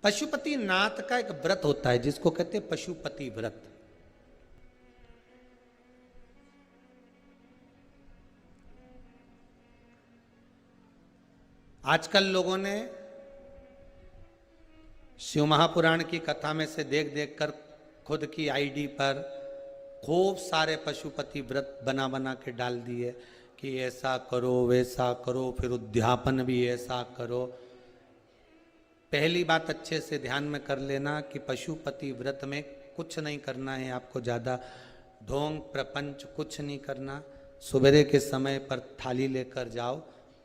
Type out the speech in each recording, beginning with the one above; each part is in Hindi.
पशुपति नाथ का एक व्रत होता है जिसको कहते हैं पशुपति व्रत। आजकल लोगों ने शिव महापुराण की कथा में से देख देख कर खुद की आईडी पर खूब सारे पशुपति व्रत बना बना के डाल दिए कि ऐसा करो वैसा करो, फिर उद्यापन भी ऐसा करो। पहली बात अच्छे से ध्यान में कर लेना कि पशुपति व्रत में कुछ नहीं करना है आपको, ज़्यादा ढोंग प्रपंच कुछ नहीं करना। सवेरे के समय पर थाली लेकर जाओ,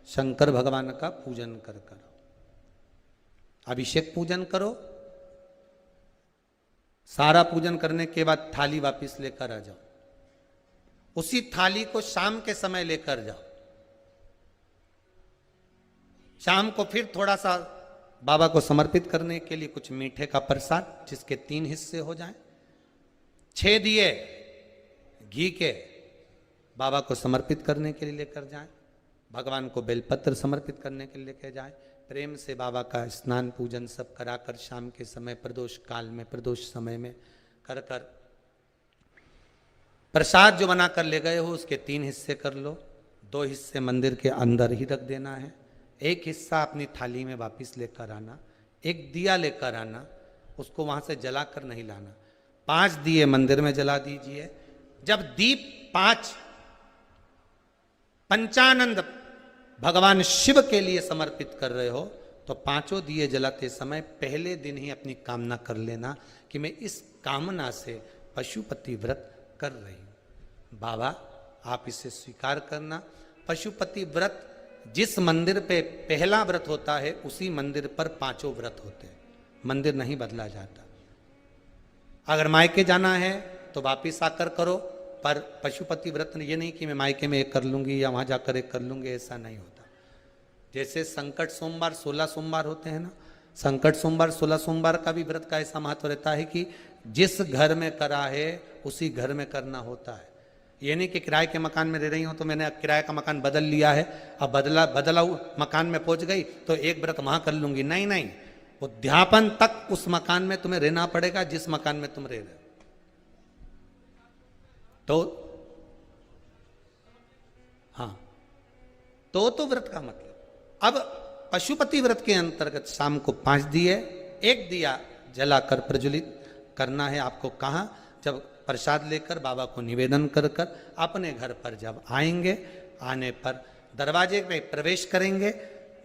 शंकर भगवान का पूजन कर करो, अभिषेक पूजन करो, सारा पूजन करने के बाद थाली वापस लेकर आ जाओ। उसी थाली को शाम के समय लेकर जाओ। शाम को फिर थोड़ा सा बाबा को समर्पित करने के लिए कुछ मीठे का प्रसाद जिसके 3 हिस्से हो जाएं, 6 दिए घी के बाबा को समर्पित करने के लिए लेकर जाएं, भगवान को बेलपत्र समर्पित करने के लिए लेकर जाएं। प्रेम से बाबा का स्नान पूजन सब कराकर शाम के समय प्रदोष काल में प्रदोष समय में कर कर प्रसाद जो बनाकर ले गए हो उसके 3 हिस्से कर लो। 2 हिस्से मंदिर के अंदर ही रख देना है, 1 हिस्सा अपनी थाली में वापस लेकर आना, 1 दिया लेकर आना, उसको वहां से जलाकर नहीं लाना। 5 दिए मंदिर में जला दीजिए। जब दीप 5 पंचानंद भगवान शिव के लिए समर्पित कर रहे हो तो 5 दिए जलाते समय पहले दिन ही अपनी कामना कर लेना कि मैं इस कामना से पशुपति व्रत कर रही हूं। बाबा आप इसे स्वीकार करना। पशुपति व्रत जिस मंदिर पे पहला व्रत होता है उसी मंदिर पर 5 व्रत होते हैं, मंदिर नहीं बदला जाता। अगर मायके जाना है तो वापिस आकर करो, पर पशुपति व्रत ये नहीं कि मैं मायके में 1 कर लूंगी या वहां जाकर 1 कर लूंगी, ऐसा नहीं होता। जैसे संकट सोमवार 16 सोमवार होते हैं ना, संकट सोमवार 16 सोमवार का भी व्रत का ऐसा महत्व रहता है कि जिस घर में करा है उसी घर में करना होता है। ये नहीं कि किराए के मकान में रह रही हूं तो मैंने किराए का मकान बदल लिया है, अब बदला मकान में पहुंच गई तो 1 व्रत वहां कर लूंगी। नहीं नहीं, उद्यापन तक उस मकान में तुम्हें रहना पड़ेगा जिस मकान में तुम रह रहे हो। तो हाँ, तो व्रत का मतलब। अब पशुपति व्रत के अंतर्गत शाम को 5 दिए, 1 दिया जलाकर प्रज्वलित करना है आपको। कहाँ? जब प्रसाद लेकर बाबा को निवेदन कर कर अपने घर पर जब आएंगे, आने पर दरवाजे में प्रवेश करेंगे,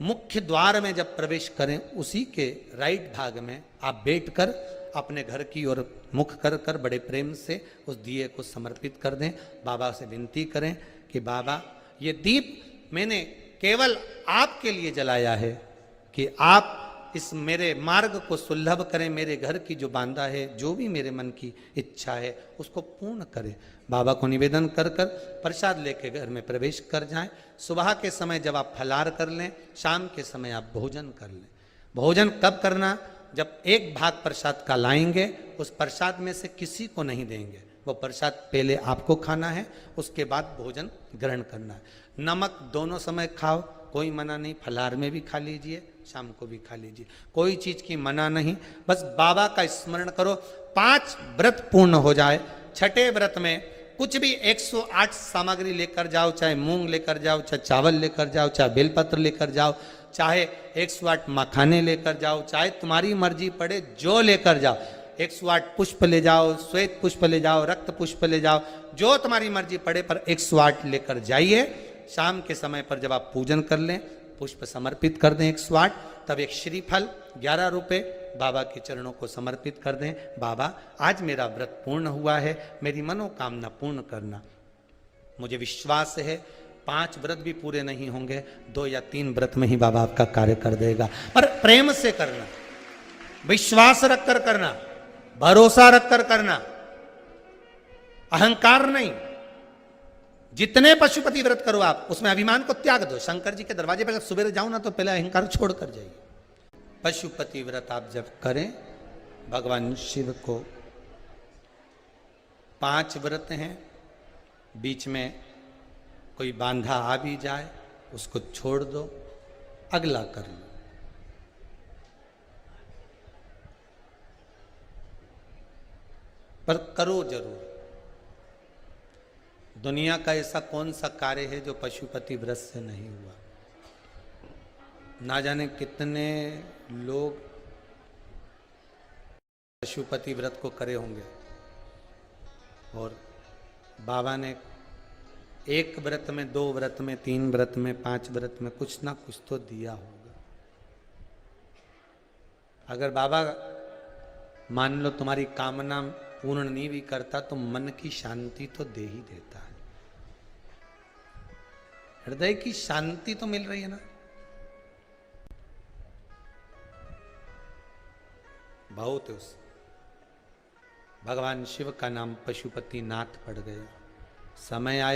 मुख्य द्वार में जब प्रवेश करें उसी के राइट भाग में आप बैठकर अपने घर की ओर मुख कर कर बड़े प्रेम से उस दिए को समर्पित कर दें। बाबा से विनती करें कि बाबा ये दीप मैंने केवल आपके लिए जलाया है कि आप इस मेरे मार्ग को सुलभ करें, मेरे घर की जो बांधा है, जो भी मेरे मन की इच्छा है उसको पूर्ण करें। बाबा को निवेदन कर कर प्रसाद लेके घर में प्रवेश कर जाएं। सुबह के समय जब आप फलाहार कर लें, शाम के समय आप भोजन कर लें। भोजन कब करना? जब 1 भाग प्रसाद का लाएंगे, उस प्रसाद में से किसी को नहीं देंगे, वो प्रसाद पहले आपको खाना है, उसके बाद भोजन ग्रहण करना है। नमक दोनों समय खाओ, कोई मना नहीं, फलाहार में भी खा लीजिए, शाम को भी खा लीजिए, कोई चीज की मना नहीं। बस बाबा का स्मरण करो। 5 व्रत पूर्ण हो जाए। 6ठे व्रत में कुछ भी 108 सामग्री लेकर जाओ, चाहे मूंग लेकर जाओ, चाहे चावल लेकर जाओ, चाहे बेलपत्र लेकर जाओ, चाहे 108 मखाने लेकर जाओ, चाहे तुम्हारी मर्जी पड़े जो लेकर जाओ। 108 पुष्प ले जाओ, श्वेत पुष्प ले जाओ, रक्त पुष्प ले जाओ, जो तुम्हारी मर्जी पड़े, पर 108 लेकर जाइए। शाम के समय पर जब आप पूजन कर लें, पुष्प समर्पित कर दें 108, तब एक श्रीफल 11 रुपये बाबा के चरणों को समर्पित कर दें। बाबा आज मेरा व्रत पूर्ण हुआ है, मेरी मनोकामना पूर्ण करना। मुझे विश्वास है 5 व्रत भी पूरे नहीं होंगे, 2 या 3 व्रत में ही बाबा आपका कार्य कर देगा। पर प्रेम से करना, विश्वास रखकर करना, भरोसा रखकर करना, अहंकार नहीं। जितने पशुपति व्रत करो आप, उसमें अभिमान को त्याग दो। शंकर जी के दरवाजे पर जब सुबह जाओ ना तो पहले अहंकार छोड़ कर जाइए। पशुपति व्रत आप जब करें, भगवान शिव को 5 व्रत हैं, बीच में कोई बांधा आ भी जाए उसको छोड़ दो, अगला कर लो। पर करो जरूर। दुनिया का ऐसा कौन सा कार्य है जो पशुपति व्रत से नहीं हुआ। ना जाने कितने लोग पशुपति व्रत को करे होंगे और बाबा ने एक व्रत में, 2 व्रत में, 3 व्रत में, 5 व्रत में कुछ ना कुछ तो दिया होगा। अगर बाबा मान लो तुम्हारी कामना पूर्ण नहीं भी करता तो मन की शांति तो दे ही देता है। हृदय की शांति तो मिल रही है ना। बहुत उस भगवान शिव का नाम पशुपति नाथ पड़ गया। समय आए